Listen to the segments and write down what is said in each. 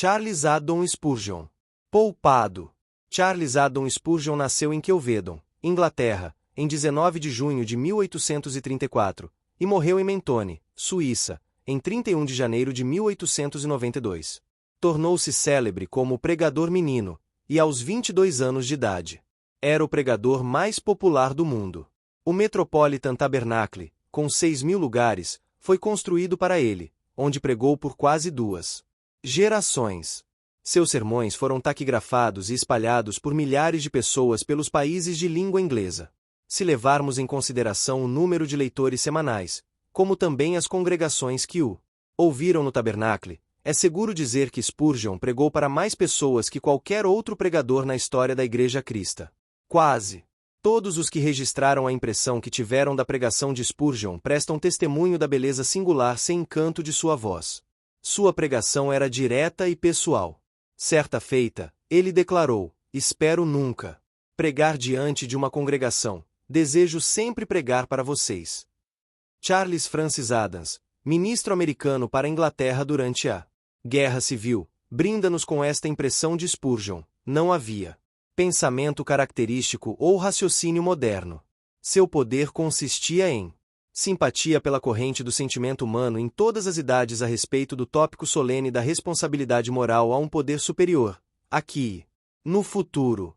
Charles Haddon Spurgeon. Poupado. Charles Haddon Spurgeon nasceu em Kelvedon, Inglaterra, em 19 de junho de 1834, e morreu em Mentone, Suíça, em 31 de janeiro de 1892. Tornou-se célebre como pregador menino, e aos 22 anos de idade. Era o pregador mais popular do mundo. O Metropolitan Tabernacle, com 6.000 lugares, foi construído para ele, onde pregou por quase 2 gerações. Seus sermões foram taquigrafados e espalhados por milhares de pessoas pelos países de língua inglesa. Se levarmos em consideração o número de leitores semanais, como também as congregações que o ouviram no Tabernacle, é seguro dizer que Spurgeon pregou para mais pessoas que qualquer outro pregador na história da Igreja Cristã. Quase todos os que registraram a impressão que tiveram da pregação de Spurgeon prestam testemunho da beleza singular sem encanto de sua voz. Sua pregação era direta e pessoal. Certa feita, ele declarou: "Espero nunca pregar diante de uma congregação, desejo sempre pregar para vocês." Charles Francis Adams, ministro americano para a Inglaterra durante a Guerra Civil, brinda-nos com esta impressão de Spurgeon: não havia pensamento característico ou raciocínio moderno. Seu poder consistia em simpatia pela corrente do sentimento humano em todas as idades a respeito do tópico solene da responsabilidade moral a um poder superior, aqui e no futuro.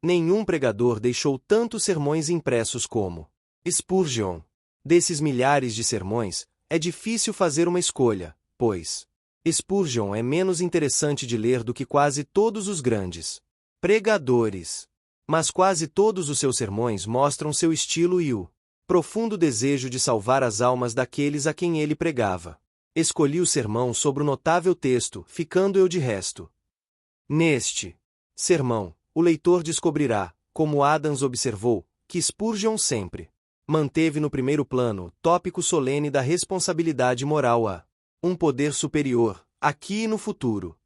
Nenhum pregador deixou tantos sermões impressos como Spurgeon. Desses milhares de sermões, é difícil fazer uma escolha, pois Spurgeon é menos interessante de ler do que quase todos os grandes pregadores. Mas quase todos os seus sermões mostram seu estilo e o profundo desejo de salvar as almas daqueles a quem ele pregava. Escolhi o sermão sobre o notável texto, ficando eu de resto. Neste sermão, o leitor descobrirá, como Adams observou, que Spurgeon sempre manteve no primeiro plano o tópico solene da responsabilidade moral a um poder superior, aqui e no futuro.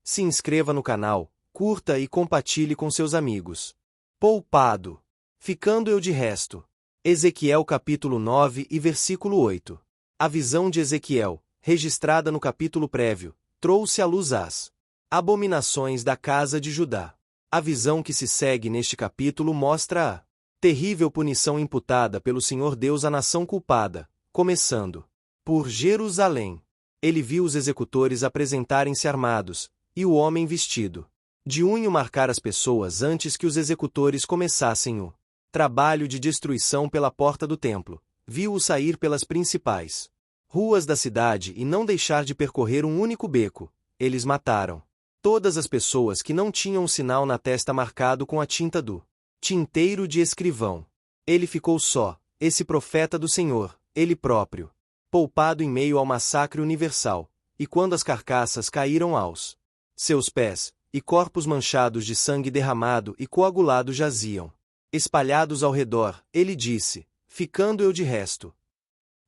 Se inscreva no canal, curta e compartilhe com seus amigos. Poupado. Ficando eu de resto. Ezequiel capítulo 9 e versículo 8. A visão de Ezequiel, registrada no capítulo prévio, trouxe à luz as abominações da casa de Judá. A visão que se segue neste capítulo mostra a terrível punição imputada pelo Senhor Deus à nação culpada, começando por Jerusalém. Ele viu os executores apresentarem-se armados, e o homem vestido de unho marcar as pessoas antes que os executores começassem o trabalho de destruição pela porta do templo. Viu-o sair pelas principais ruas da cidade e não deixar de percorrer um único beco. Eles mataram todas as pessoas que não tinham um sinal na testa marcado com a tinta do tinteiro de escrivão. Ele ficou só, esse profeta do Senhor, ele próprio, poupado em meio ao massacre universal, e quando as carcaças caíram aos seus pés, e corpos manchados de sangue derramado e coagulado jaziam espalhados ao redor, ele disse: "Ficando eu de resto."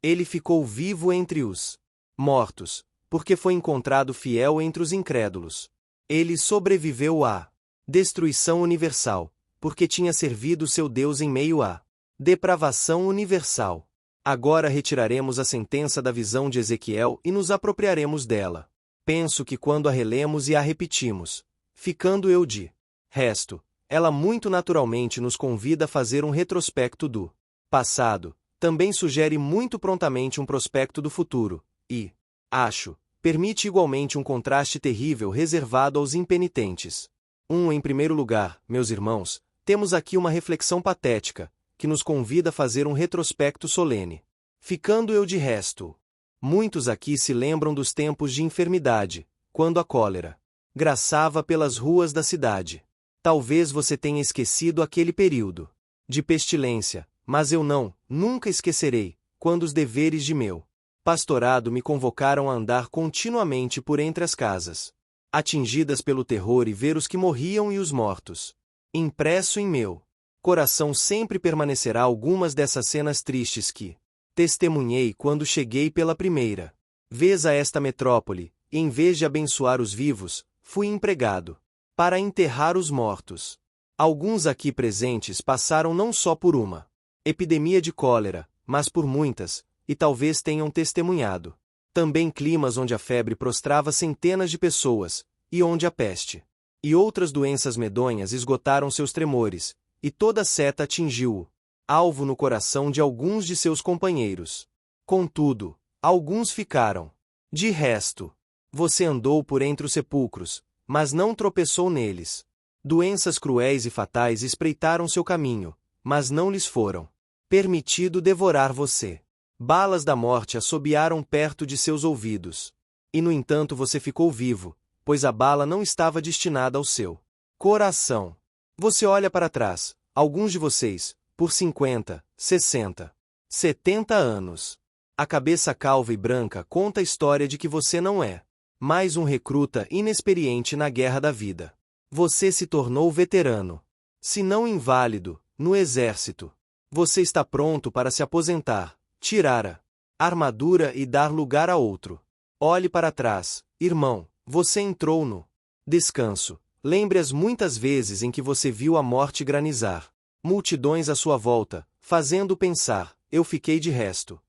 Ele ficou vivo entre os mortos, porque foi encontrado fiel entre os incrédulos. Ele sobreviveu à destruição universal, porque tinha servido seu Deus em meio à depravação universal. Agora retiraremos a sentença da visão de Ezequiel e nos apropriaremos dela. Penso que quando a relemos e a repetimos, ficando eu de resto, ela muito naturalmente nos convida a fazer um retrospecto do passado, também sugere muito prontamente um prospecto do futuro, e, acho, permite igualmente um contraste terrível reservado aos impenitentes. Em primeiro lugar, meus irmãos, temos aqui uma reflexão patética, que nos convida a fazer um retrospecto solene. Ficando eu de resto. Muitos aqui se lembram dos tempos de enfermidade, quando a cólera graçava pelas ruas da cidade. Talvez você tenha esquecido aquele período de pestilência, mas eu nunca esquecerei, quando os deveres de meu pastorado me convocaram a andar continuamente por entre as casas, atingidas pelo terror e ver os que morriam e os mortos. Impresso em meu coração sempre permanecerá algumas dessas cenas tristes que testemunhei quando cheguei pela primeira vez a esta metrópole, e em vez de abençoar os vivos, fui empregado para enterrar os mortos. Alguns aqui presentes passaram não só por uma epidemia de cólera, mas por muitas, e talvez tenham testemunhado Também climas onde a febre prostrava centenas de pessoas, e onde a peste e outras doenças medonhas esgotaram seus tremores, e toda seta atingiu-o, alvo no coração de alguns de seus companheiros. Contudo, alguns ficaram. De resto, você andou por entre os sepulcros, mas não tropeçou neles. Doenças cruéis e fatais espreitaram seu caminho, mas não lhes foram permitido devorar você. Balas da morte assobiaram perto de seus ouvidos. E no entanto você ficou vivo, pois a bala não estava destinada ao seu coração. Você olha para trás, alguns de vocês, por 50, 60, 70 anos. A cabeça calva e branca conta a história de que você não é mais um recruta inexperiente na guerra da vida. Você se tornou veterano. Se não inválido, no exército. Você está pronto para se aposentar, tirar a armadura e dar lugar a outro. Olhe para trás, irmão, você entrou no descanso. Lembre as muitas vezes em que você viu a morte granizar. Multidões à sua volta, fazendo pensar, eu fiquei de resto.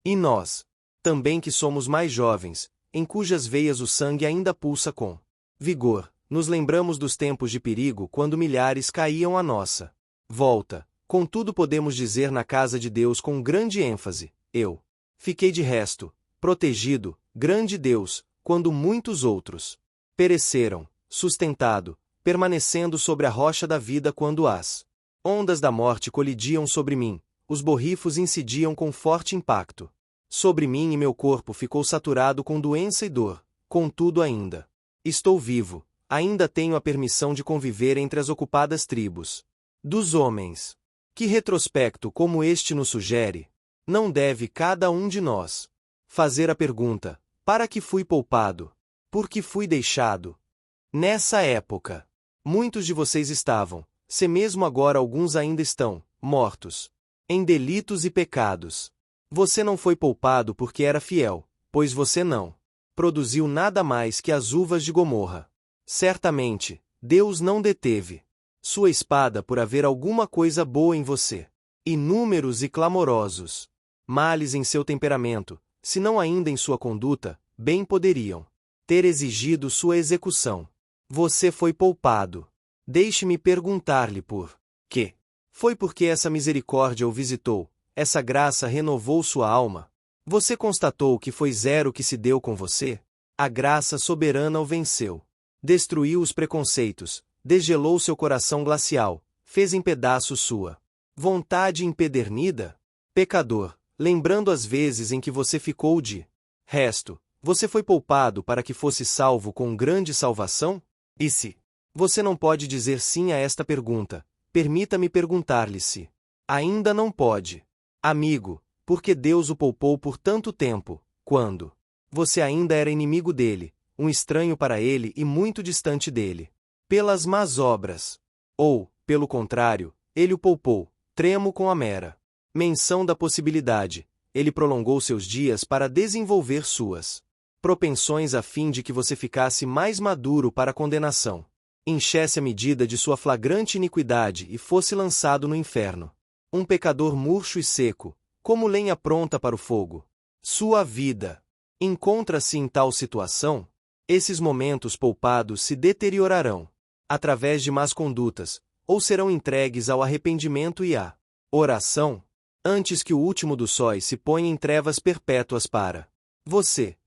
E nós, também que somos mais jovens, em cujas veias o sangue ainda pulsa com vigor, nos lembramos dos tempos de perigo quando milhares caíam à nossa volta. Contudo podemos dizer na casa de Deus com grande ênfase, eu fiquei de resto, protegido, grande Deus, quando muitos outros pereceram, sustentado, permanecendo sobre a rocha da vida quando as ondas da morte colidiam sobre mim, os borrifos incidiam com forte impacto. Sobre mim e meu corpo ficou saturado com doença e dor, contudo ainda estou vivo, ainda tenho a permissão de conviver entre as ocupadas tribos dos homens. Que retrospecto como este nos sugere? Não deve cada um de nós fazer a pergunta, para que fui poupado? Por que fui deixado? Nessa época, muitos de vocês estavam, se mesmo agora alguns ainda estão, mortos em delitos e pecados. Você não foi poupado porque era fiel, pois você não produziu nada mais que as uvas de Gomorra. Certamente, Deus não deteve sua espada por haver alguma coisa boa em você. Inúmeros e clamorosos males em seu temperamento, se não ainda em sua conduta, bem poderiam ter exigido sua execução. Você foi poupado. Deixe-me perguntar-lhe por quê? Foi porque essa misericórdia o visitou, essa graça renovou sua alma? Você constatou que foi zero que se deu com você? A graça soberana o venceu. Destruiu os preconceitos, desgelou seu coração glacial, fez em pedaços sua vontade empedernida? Pecador, lembrando as vezes em que você ficou de resto, você foi poupado para que fosse salvo com grande salvação? E se você não pode dizer sim a esta pergunta, permita-me perguntar-lhe se ainda não pode. Amigo, porque Deus o poupou por tanto tempo, quando você ainda era inimigo dele, um estranho para ele e muito distante dele. Pelas más obras. Ou, pelo contrário, ele o poupou, tremo com a mera menção da possibilidade, ele prolongou seus dias para desenvolver suas propensões a fim de que você ficasse mais maduro para a condenação. Enchesse a medida de sua flagrante iniquidade e fosse lançado no inferno. Um pecador murcho e seco, como lenha pronta para o fogo. Sua vida encontra-se em tal situação? Esses momentos poupados se deteriorarão através de más condutas, ou serão entregues ao arrependimento e à oração, antes que o último dos sóis se ponha em trevas perpétuas para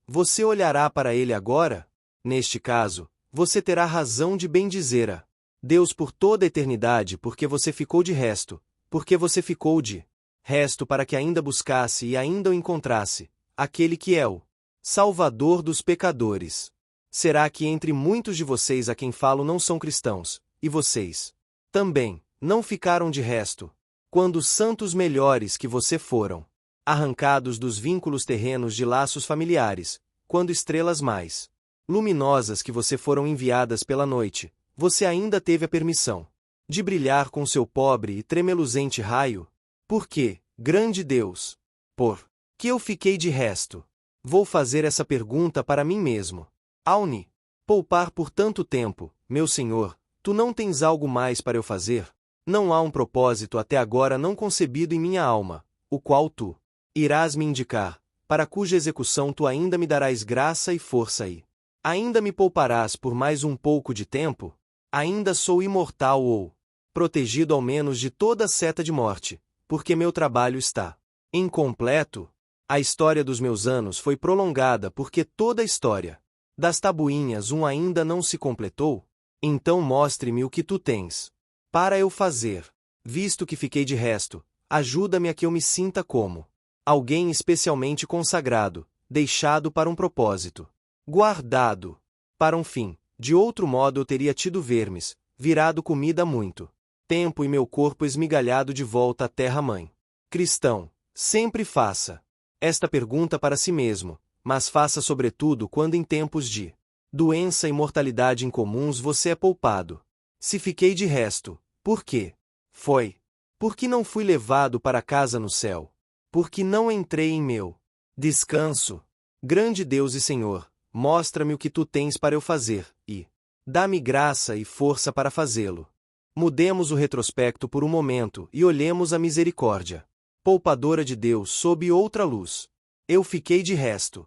você olhará para ele agora? Neste caso, você terá razão de bendizer a Deus por toda a eternidade porque você ficou de resto, porque você ficou de resto para que ainda buscasse e ainda o encontrasse, aquele que é o Salvador dos pecadores. Será que entre muitos de vocês a quem falo não são cristãos, e vocês também não ficaram de resto, quando os santos melhores que você foram arrancados dos vínculos terrenos de laços familiares, quando estrelas mais luminosas que você foram enviadas pela noite, você ainda teve a permissão de brilhar com seu pobre e tremeluzente raio? Por quê, grande Deus? Por que eu fiquei de resto? Vou fazer essa pergunta para mim mesmo. Ao-me poupar por tanto tempo, meu Senhor, tu não tens algo mais para eu fazer? Não há um propósito até agora não concebido em minha alma, o qual tu irás me indicar, para cuja execução tu ainda me darás graça e força e ainda me pouparás por mais um pouco de tempo? Ainda sou imortal ou protegido ao menos de toda seta de morte, porque meu trabalho está incompleto? A história dos meus anos foi prolongada porque toda a história das tabuinhas ainda não se completou? Então mostre-me o que tu tens para eu fazer. Visto que fiquei de resto, ajuda-me a que eu me sinta como alguém especialmente consagrado, deixado para um propósito, guardado para um fim. De outro modo eu teria tido vermes, virado comida há muito tempo e meu corpo esmigalhado de volta à terra-mãe. Cristão, sempre faça esta pergunta para si mesmo, mas faça sobretudo quando em tempos de doença e mortalidade incomuns você é poupado. Se fiquei de resto, por quê? Foi porque não fui levado para casa no céu. Porque não entrei em meu descanso. Grande Deus e Senhor, mostra-me o que tu tens para eu fazer, e dá-me graça e força para fazê-lo. Mudemos o retrospecto por um momento e olhemos a misericórdia poupadora de Deus sob outra luz. Eu fiquei de resto.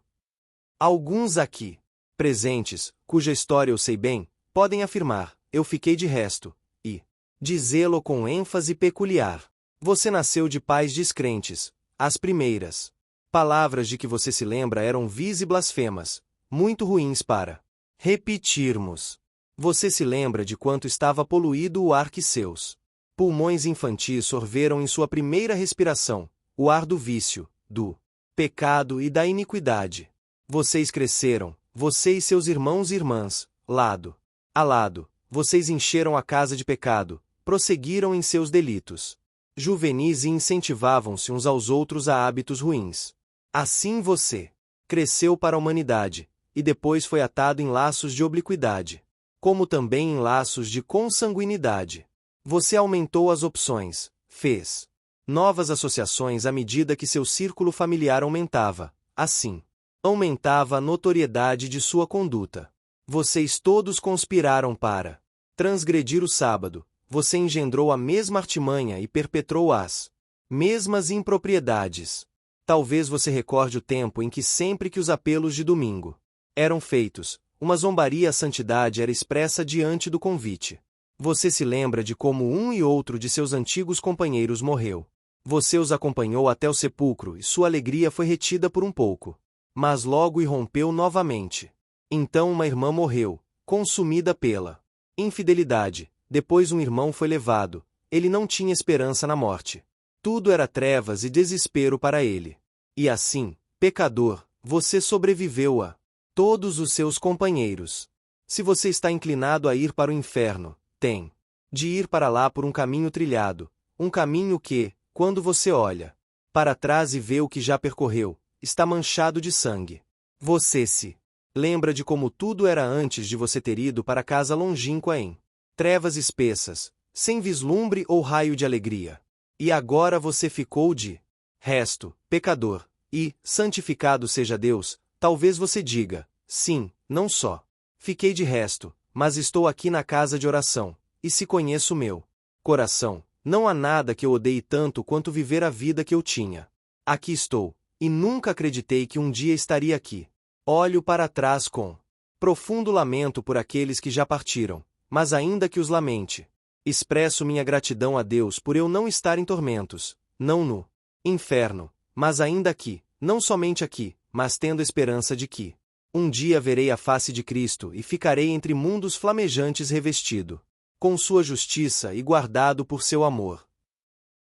Alguns aqui presentes, cuja história eu sei bem, podem afirmar, eu fiquei de resto, e dizê-lo com ênfase peculiar. Você nasceu de pais descrentes. As primeiras palavras de que você se lembra eram vis e blasfemas, muito ruins para repetirmos. Você se lembra de quanto estava poluído o ar que seus pulmões infantis sorveram em sua primeira respiração, o ar do vício, do pecado e da iniquidade. Vocês cresceram, você e seus irmãos e irmãs, lado a lado, vocês encheram a casa de pecado, prosseguiram em seus delitos juvenis e incentivavam-se uns aos outros a hábitos ruins. Assim você cresceu para a humanidade, e depois foi atado em laços de obliquidade, como também em laços de consanguinidade. Você aumentou as opções, fez novas associações à medida que seu círculo familiar aumentava, assim, aumentava a notoriedade de sua conduta. Vocês todos conspiraram para transgredir o sábado. Você engendrou a mesma artimanha e perpetrou as mesmas impropriedades. Talvez você recorde o tempo em que sempre que os apelos de domingo eram feitos, uma zombaria à santidade era expressa diante do convite. Você se lembra de como um e outro de seus antigos companheiros morreu. Você os acompanhou até o sepulcro e sua alegria foi retida por um pouco. Mas logo irrompeu novamente. Então uma irmã morreu, consumida pela infidelidade. Depois um irmão foi levado. Ele não tinha esperança na morte. Tudo era trevas e desespero para ele. E assim, pecador, você sobreviveu a todos os seus companheiros. Se você está inclinado a ir para o inferno, tem de ir para lá por um caminho trilhado, um caminho que, quando você olha para trás e vê o que já percorreu, está manchado de sangue. Você se lembra de como tudo era antes de você ter ido para casa longínqua em trevas espessas, sem vislumbre ou raio de alegria. E agora você ficou de resto, pecador, e, santificado seja Deus, talvez você diga, sim, não só fiquei de resto, mas estou aqui na casa de oração, e se conheço meu coração, não há nada que eu odeie tanto quanto viver a vida que eu tinha. Aqui estou, e nunca acreditei que um dia estaria aqui. Olho para trás com profundo lamento por aqueles que já partiram, mas ainda que os lamente, expresso minha gratidão a Deus por eu não estar em tormentos, não no inferno, mas ainda aqui, não somente aqui, mas tendo esperança de que um dia verei a face de Cristo e ficarei entre mundos flamejantes revestido com sua justiça e guardado por seu amor.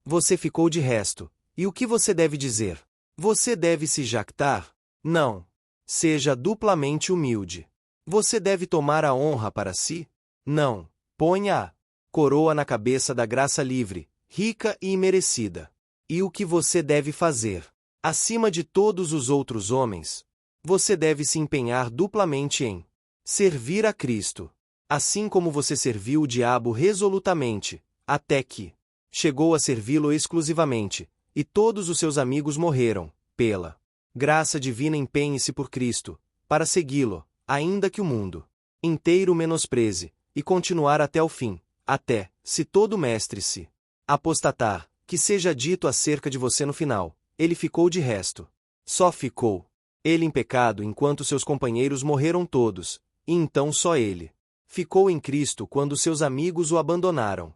Você ficou de resto, e o que você deve dizer? Você deve se jactar? Não. Seja duplamente humilde. Você deve tomar a honra para si? Não. Ponha a coroa na cabeça da graça livre, rica e imerecida. E o que você deve fazer? Acima de todos os outros homens, você deve se empenhar duplamente em servir a Cristo, assim como você serviu o diabo resolutamente, até que chegou a servi-lo exclusivamente, e todos os seus amigos morreram. Pela graça divina, empenhe-se por Cristo, para segui-lo, ainda que o mundo inteiro o menospreze, e continuar até o fim, até, se todo mestre se apostatar, que seja dito acerca de você no final, ele ficou de resto. Só ficou ele em pecado enquanto seus companheiros morreram todos, e então só ele ficou em Cristo quando seus amigos o abandonaram.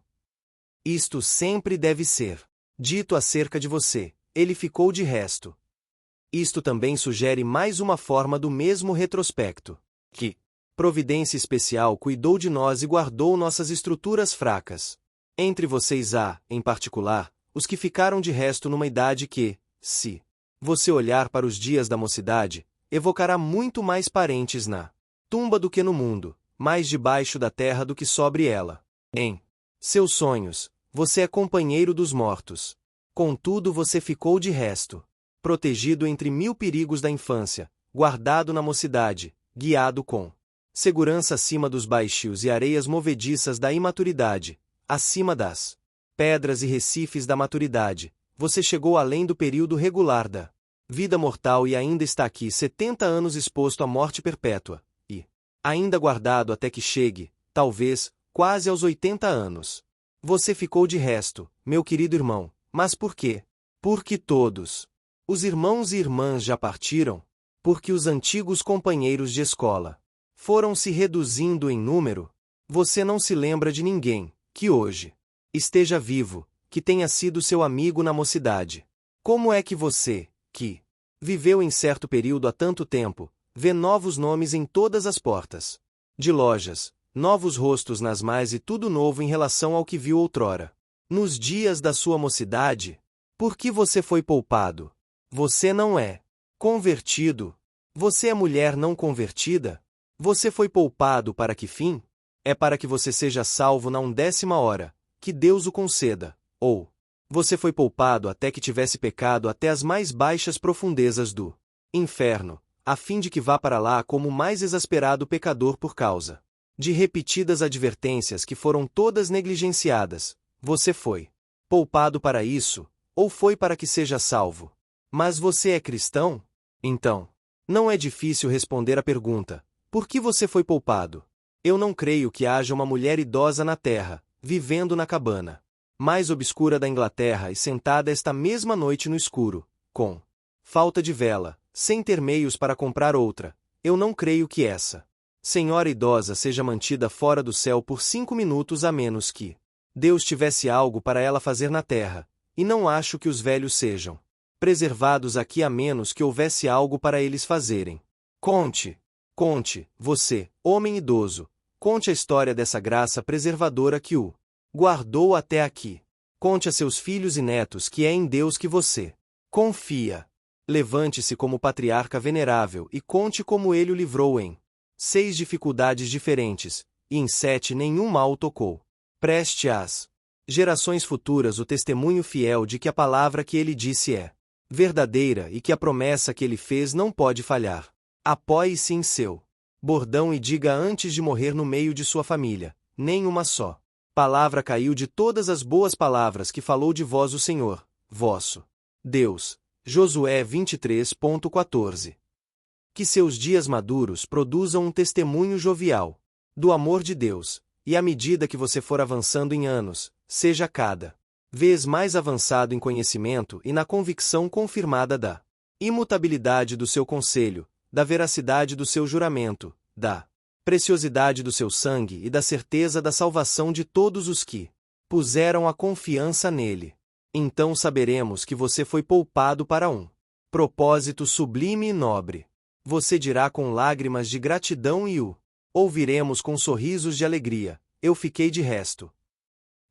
Isto sempre deve ser dito acerca de você: ele ficou de resto. Isto também sugere mais uma forma do mesmo retrospecto, que providência especial cuidou de nós e guardou nossas estruturas fracas. Entre vocês há, em particular, os que ficaram de resto numa idade que, se você olhar para os dias da mocidade, evocará muito mais parentes na tumba do que no mundo, mais debaixo da terra do que sobre ela. Em seus sonhos, você é companheiro dos mortos. Contudo, você ficou de resto, protegido entre 1000 perigos da infância, guardado na mocidade, guiado com segurança acima dos baixios e areias movediças da imaturidade, acima das pedras e recifes da maturidade. Você chegou além do período regular da vida mortal e ainda está aqui 70 anos exposto à morte perpétua, e ainda guardado até que chegue, talvez, quase aos 80 anos. Você ficou de resto, meu querido irmão, mas por quê? Porque todos os irmãos e irmãs já partiram? Porque os antigos companheiros de escola foram se reduzindo em número? Você não se lembra de ninguém que hoje esteja vivo, que tenha sido seu amigo na mocidade. Como é que você, que viveu em certo período há tanto tempo, vê novos nomes em todas as portas de lojas, novos rostos nas mais e tudo novo em relação ao que viu outrora? Nos dias da sua mocidade? Por que você foi poupado? Você não é convertido. Você é mulher não convertida? Você foi poupado para que fim? É para que você seja salvo na 1ª hora, que Deus o conceda. Ou você foi poupado até que tivesse pecado até as mais baixas profundezas do inferno, a fim de que vá para lá como o mais exasperado pecador por causa de repetidas advertências que foram todas negligenciadas. Você foi poupado para isso, ou foi para que seja salvo? Mas você é cristão? Então, não é difícil responder a pergunta: por que você foi poupado? Eu não creio que haja uma mulher idosa na terra, vivendo na cabana mais obscura da Inglaterra e sentada esta mesma noite no escuro, com falta de vela, sem ter meios para comprar outra. Eu não creio que essa senhora idosa seja mantida fora do céu por 5 minutos a menos que Deus tivesse algo para ela fazer na terra, e não acho que os velhos sejam preservados aqui a menos que houvesse algo para eles fazerem. Conte, você, homem idoso, conte a história dessa graça preservadora que o guardou até aqui. Conte a seus filhos e netos que é em Deus que você confia. Levante-se como patriarca venerável e conte como ele o livrou em 6 dificuldades diferentes, e em 7 nenhum mal tocou. Preste às gerações futuras o testemunho fiel de que a palavra que ele disse é verdadeira e que a promessa que ele fez não pode falhar. Apoie-se em seu bordão e diga antes de morrer no meio de sua família: nem uma só palavra caiu de todas as boas palavras que falou de vós o Senhor, vosso Deus. Josué 23:14. Que seus dias maduros produzam um testemunho jovial do amor de Deus, e à medida que você for avançando em anos, seja cada vez mais avançado em conhecimento e na convicção confirmada da imutabilidade do seu conselho, da veracidade do seu juramento, da preciosidade do seu sangue e da certeza da salvação de todos os que puseram a confiança nele. Então saberemos que você foi poupado para um propósito sublime e nobre. Você dirá com lágrimas de gratidão e o ouviremos com sorrisos de alegria: eu fiquei de resto.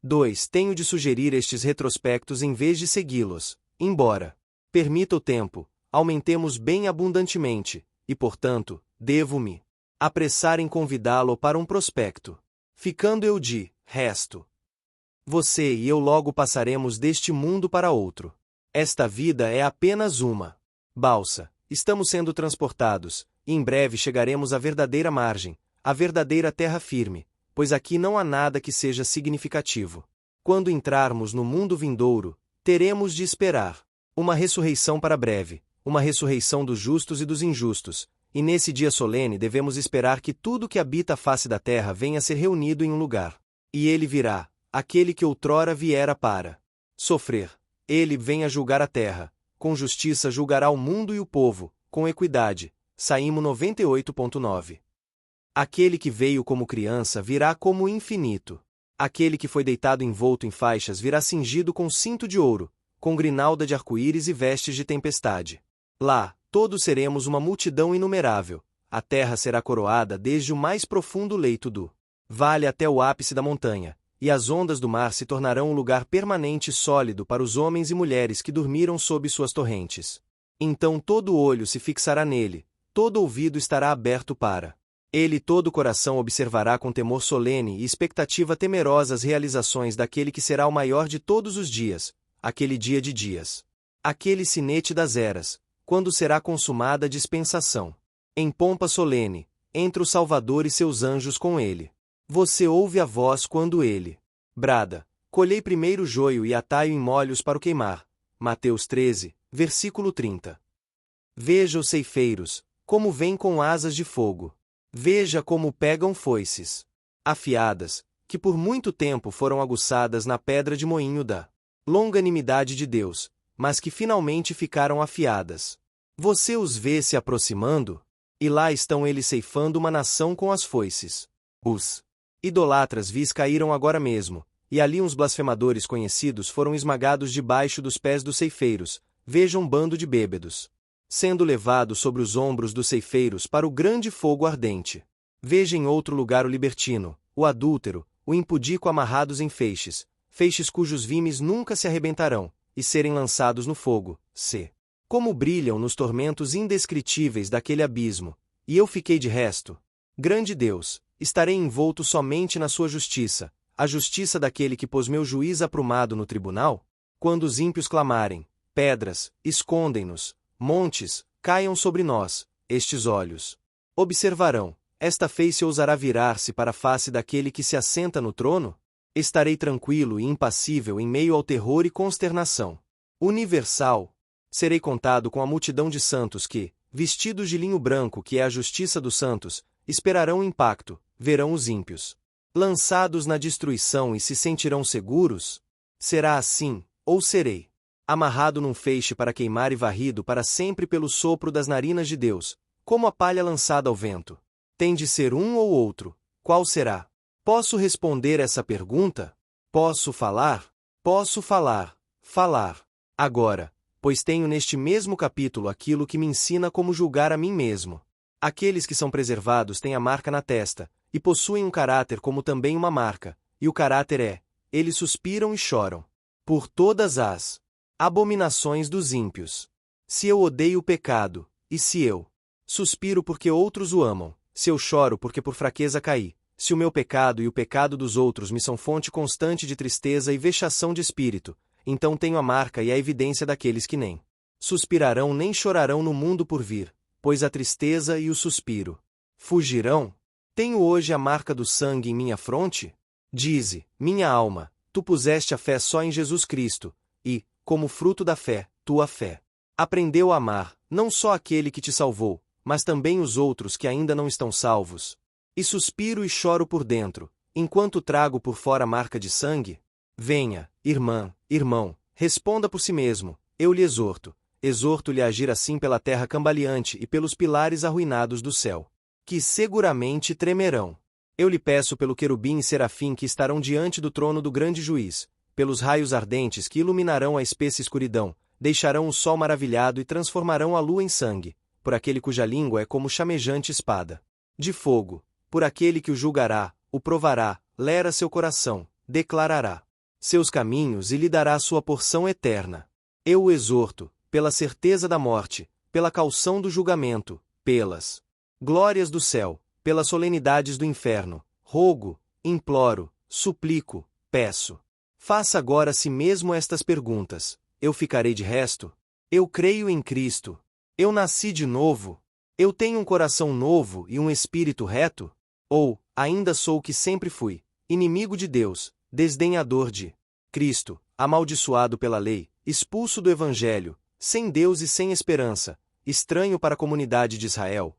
2. Tenho de sugerir estes retrospectos em vez de segui-los. Embora permita o tempo, aumentemos bem abundantemente, e portanto, devo-me apressar em convidá-lo para um prospecto. Ficando eu de resto, você e eu logo passaremos deste mundo para outro. Esta vida é apenas uma balsa. Estamos sendo transportados, e em breve chegaremos à verdadeira margem, à verdadeira terra firme, pois aqui não há nada que seja significativo. Quando entrarmos no mundo vindouro, teremos de esperar uma ressurreição para breve, uma ressurreição dos justos e dos injustos, e nesse dia solene devemos esperar que tudo que habita a face da terra venha a ser reunido em um lugar. E ele virá, aquele que outrora viera para sofrer. Ele vem a julgar a terra, com justiça julgará o mundo e o povo, com equidade. Saímo 98.9. Aquele que veio como criança virá como infinito. Aquele que foi deitado envolto em faixas virá cingido com cinto de ouro, com grinalda de arco-íris e vestes de tempestade. Lá, todos seremos uma multidão inumerável. A terra será coroada desde o mais profundo leito do vale até o ápice da montanha, e as ondas do mar se tornarão um lugar permanente e sólido para os homens e mulheres que dormiram sob suas torrentes. Então todo olho se fixará nele, todo ouvido estará aberto para ele, todo coração observará com temor solene e expectativa temerosa as realizações daquele que será o maior de todos os dias, aquele dia de dias. Aquele sinete das eras, quando será consumada a dispensação. Em pompa solene, entre o Salvador e seus anjos com ele. Você ouve a voz quando ele brada: colhei primeiro o joio e atai-o em molhos para o queimar. Mateus 13, versículo 30. Veja os ceifeiros, como vêm com asas de fogo. Veja como pegam foices afiadas, que por muito tempo foram aguçadas na pedra de moinho da longanimidade de Deus, mas que finalmente ficaram afiadas. Você os vê se aproximando? E lá estão eles ceifando uma nação com as foices. Os idolatras vis caíram agora mesmo, e ali uns blasfemadores conhecidos foram esmagados debaixo dos pés dos ceifeiros. Veja um bando de bêbados sendo levado sobre os ombros dos ceifeiros para o grande fogo ardente. Veja em outro lugar o libertino, o adúltero, o impudíco amarrados em feixes, feixes cujos vimes nunca se arrebentarão, e serem lançados no fogo. C. Como brilham nos tormentos indescritíveis daquele abismo. E eu fiquei de resto. Grande Deus, estarei envolto somente na sua justiça, a justiça daquele que pôs meu juiz aprumado no tribunal? Quando os ímpios clamarem: pedras, escondem-nos, montes, caiam sobre nós, estes olhos observarão, esta face ousará virar-se para a face daquele que se assenta no trono? Estarei tranquilo e impassível em meio ao terror e consternação universal. Serei contado com a multidão de santos que, vestidos de linho branco que é a justiça dos santos, esperarão o impacto, verão os ímpios lançados na destruição e se sentirão seguros? Será assim, ou serei amarrado num feixe para queimar e varrido para sempre pelo sopro das narinas de Deus, como a palha lançada ao vento? Tem de ser um ou outro. Qual será? Posso responder essa pergunta? Posso falar? Posso falar. Agora, pois tenho neste mesmo capítulo aquilo que me ensina como julgar a mim mesmo. Aqueles que são preservados têm a marca na testa, e possuem um caráter como também uma marca, e o caráter é: eles suspiram e choram por todas as abominações dos ímpios. Se eu odeio o pecado, e se eu suspiro porque outros o amam, se eu choro porque por fraqueza caí, se o meu pecado e o pecado dos outros me são fonte constante de tristeza e vexação de espírito, então tenho a marca e a evidência daqueles que nem suspirarão nem chorarão no mundo por vir, pois a tristeza e o suspiro fugirão. Tenho hoje a marca do sangue em minha fronte? Dize, minha alma, tu puseste a fé só em Jesus Cristo, e, como fruto da fé, tua fé aprendeu a amar, não só aquele que te salvou, mas também os outros que ainda não estão salvos. E suspiro e choro por dentro, enquanto trago por fora a marca de sangue? Venha, irmã, irmão, responda por si mesmo, eu lhe exorto-lhe a agir assim pela terra cambaleante e pelos pilares arruinados do céu, que seguramente tremerão. Eu lhe peço pelo querubim e serafim que estarão diante do trono do grande juiz, pelos raios ardentes que iluminarão a espessa escuridão, deixarão o sol maravilhado e transformarão a lua em sangue, por aquele cuja língua é como chamejante espada de fogo, por aquele que o julgará, o provará, lera seu coração, declarará seus caminhos e lhe dará sua porção eterna. Eu o exorto, pela certeza da morte, pela caução do julgamento, pelas glórias do céu, pelas solenidades do inferno, rogo, imploro, suplico, peço. Faça agora a si mesmo estas perguntas: eu ficarei de resto? Eu creio em Cristo. Eu nasci de novo? Eu tenho um coração novo e um espírito reto? Ou, ainda sou o que sempre fui, inimigo de Deus, desdenhador de Cristo, amaldiçoado pela lei, expulso do Evangelho, sem Deus e sem esperança, estranho para a comunidade de Israel?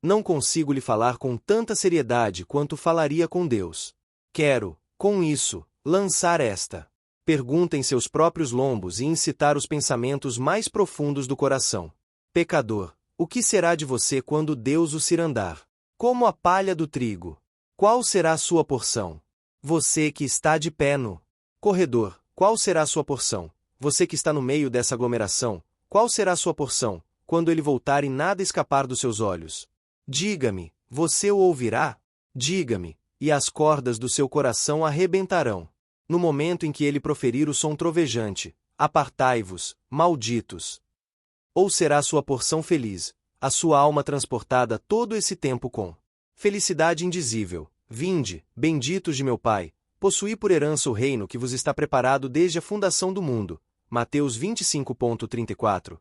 Não consigo lhe falar com tanta seriedade quanto falaria com Deus. Quero, com isso, lançar esta Pergunta em seus próprios lombos e incitar os pensamentos mais profundos do coração. Pecador, o que será de você quando Deus o cirandar? Como a palha do trigo. Qual será a sua porção? Você que está de pé no corredor, qual será a sua porção? Você que está no meio dessa aglomeração, qual será a sua porção, quando ele voltar e nada escapar dos seus olhos? Diga-me, você o ouvirá? Diga-me, e as cordas do seu coração arrebentarão. No momento em que ele proferir o som trovejante, apartai-vos, malditos. Ou será sua porção feliz, a sua alma transportada todo esse tempo com felicidade indizível? Vinde, benditos de meu Pai, possuí por herança o reino que vos está preparado desde a fundação do mundo. Mateus 25,34.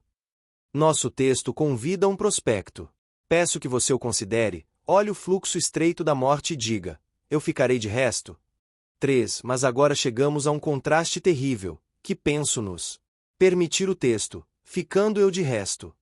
Nosso texto convida a um prospecto. Peço que você o considere, olhe o fluxo estreito da morte e diga: eu ficarei de resto? 3. Mas agora chegamos a um contraste terrível, que penso nos permitir o texto, ficando eu de resto.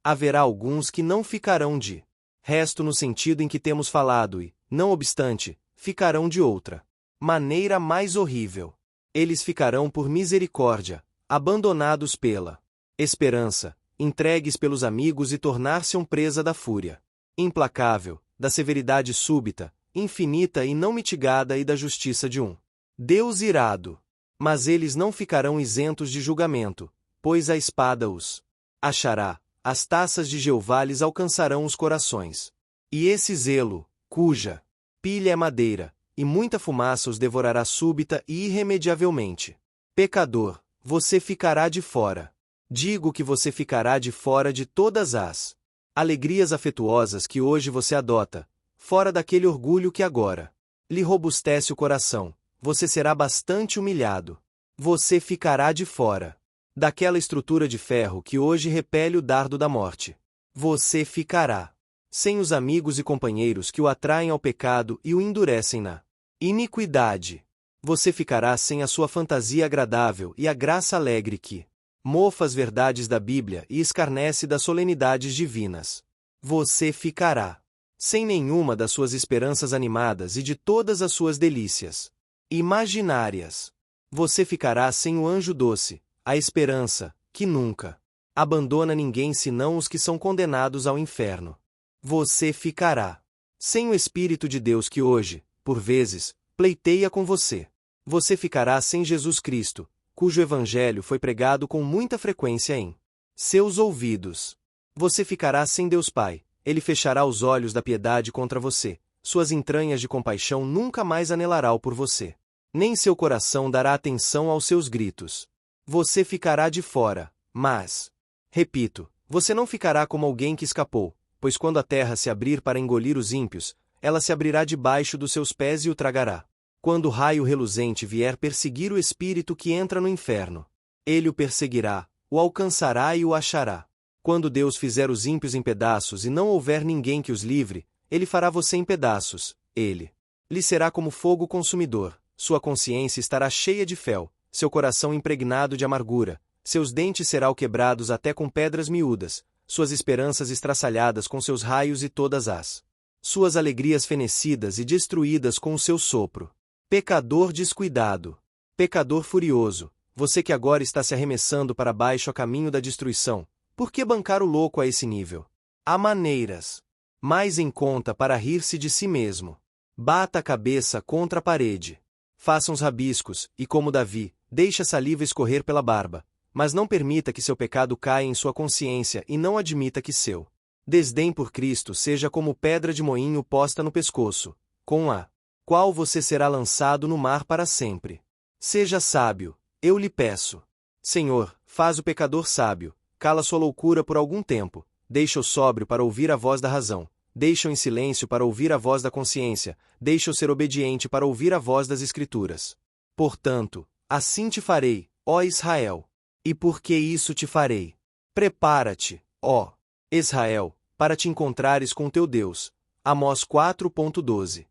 Haverá alguns que não ficarão de resto no sentido em que temos falado e, não obstante, ficarão de outra maneira mais horrível. Eles ficarão por misericórdia, abandonados pela esperança, entregues pelos amigos e tornar-se-ão presa da fúria implacável, da severidade súbita, infinita e não mitigada e da justiça de um Deus irado. Mas eles não ficarão isentos de julgamento, pois a espada os achará, as taças de Jeová lhes alcançarão os corações. E esse zelo, cuja pilha é madeira, e muita fumaça os devorará súbita e irremediavelmente. Pecador, você ficará de fora. Digo que você ficará de fora de todas as alegrias afetuosas que hoje você adota, fora daquele orgulho que agora lhe robustece o coração. Você será bastante humilhado. Você ficará de fora daquela estrutura de ferro que hoje repele o dardo da morte. Você ficará sem os amigos e companheiros que o atraem ao pecado e o endurecem na iniquidade. Você ficará sem a sua fantasia agradável e a graça alegre que mofa as verdades da Bíblia e escarnece das solenidades divinas. Você ficará sem nenhuma das suas esperanças animadas e de todas as suas delícias imaginárias. Você ficará sem o anjo doce, a esperança, que nunca abandona ninguém senão os que são condenados ao inferno. Você ficará sem o Espírito de Deus que hoje, por vezes, pleiteia com você. Você ficará sem Jesus Cristo, cujo Evangelho foi pregado com muita frequência em seus ouvidos. Você ficará sem Deus Pai, ele fechará os olhos da piedade contra você, suas entranhas de compaixão nunca mais anelarão por você. Nem seu coração dará atenção aos seus gritos. Você ficará de fora, mas, repito, você não ficará como alguém que escapou, pois quando a terra se abrir para engolir os ímpios, ela se abrirá debaixo dos seus pés e o tragará. Quando o raio reluzente vier perseguir o espírito que entra no inferno, ele o perseguirá, o alcançará e o achará. Quando Deus fizer os ímpios em pedaços e não houver ninguém que os livre, ele fará você em pedaços, ele lhe será como fogo consumidor, sua consciência estará cheia de fel, seu coração impregnado de amargura, seus dentes serão quebrados até com pedras miúdas, suas esperanças estraçalhadas com seus raios e todas as suas alegrias fenecidas e destruídas com o seu sopro. Pecador descuidado, pecador furioso, você que agora está se arremessando para baixo a caminho da destruição, por que bancar o louco a esse nível? Há maneiras mais em conta para rir-se de si mesmo. Bata a cabeça contra a parede. Faça uns rabiscos, e como Davi, deixe a saliva escorrer pela barba, mas não permita que seu pecado caia em sua consciência e não admita que seu desdém por Cristo seja como pedra de moinho posta no pescoço, com a qual você será lançado no mar para sempre. Seja sábio, eu lhe peço. Senhor, faz o pecador sábio, cala sua loucura por algum tempo, deixa-o sóbrio para ouvir a voz da razão, deixa-o em silêncio para ouvir a voz da consciência, deixa-o ser obediente para ouvir a voz das Escrituras. Portanto, assim te farei, ó Israel. E por que isso te farei? Prepara-te, ó Israel, para te encontrares com teu Deus. Amós 4.12.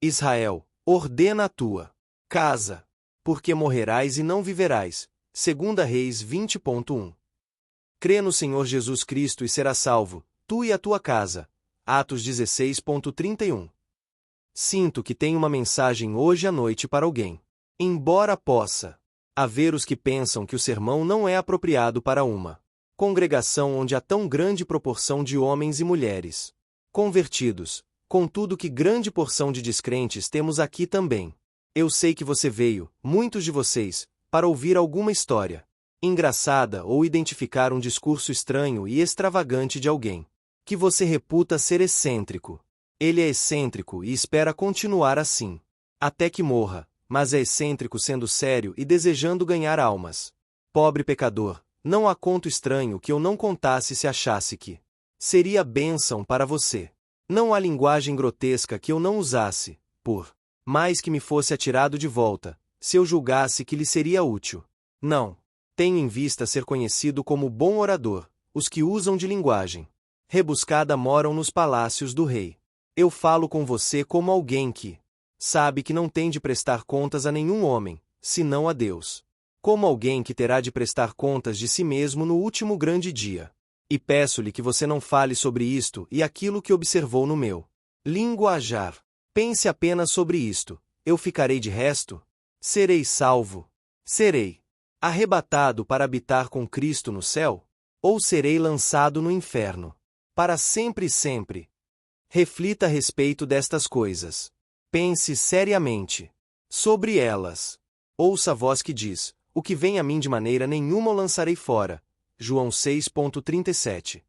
Israel, ordena a tua casa, porque morrerás e não viverás. 2 Reis 20.1. Crê no Senhor Jesus Cristo e serás salvo, tu e a tua casa. Atos 16.31. Sinto que tenho uma mensagem hoje à noite para alguém. Embora possa Há ver os que pensam que o sermão não é apropriado para uma congregação onde há tão grande proporção de homens e mulheres convertidos, contudo que grande porção de descrentes temos aqui também. Eu sei que você veio, muitos de vocês, para ouvir alguma história engraçada ou identificar um discurso estranho e extravagante de alguém que você reputa ser excêntrico. Ele é excêntrico e espera continuar assim até que morra, mas é excêntrico sendo sério e desejando ganhar almas. Pobre pecador, não há conto estranho que eu não contasse se achasse que seria bênção para você. Não há linguagem grotesca que eu não usasse, por mais que me fosse atirado de volta, se eu julgasse que lhe seria útil. Não. Tenho em vista ser conhecido como bom orador. Os que usam de linguagem rebuscada moram nos palácios do rei. Eu falo com você como alguém que sabe que não tem de prestar contas a nenhum homem, senão a Deus. Como alguém que terá de prestar contas de si mesmo no último grande dia. E peço-lhe que você não fale sobre isto e aquilo que observou no meu linguajar. Pense apenas sobre isto. Eu ficarei de resto? Serei salvo? Serei arrebatado para habitar com Cristo no céu? Ou serei lançado no inferno? Para sempre e sempre. Reflita a respeito destas coisas. Pense seriamente sobre elas. Ouça a voz que diz: o que vem a mim de maneira nenhuma o lançarei fora. João 6,37.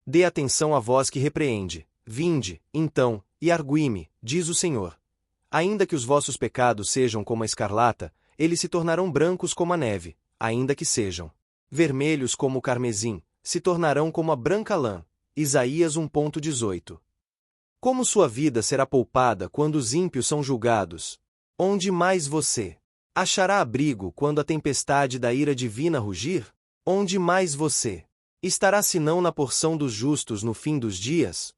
Dê atenção à voz que repreende. Vinde, então, e argui-me, diz o Senhor. Ainda que os vossos pecados sejam como a escarlata, eles se tornarão brancos como a neve, ainda que sejam vermelhos como o carmesim, se tornarão como a branca lã. Isaías 1,18. Como sua vida será poupada quando os ímpios são julgados? Onde mais você achará abrigo quando a tempestade da ira divina rugir? Onde mais você estará senão na porção dos justos no fim dos dias?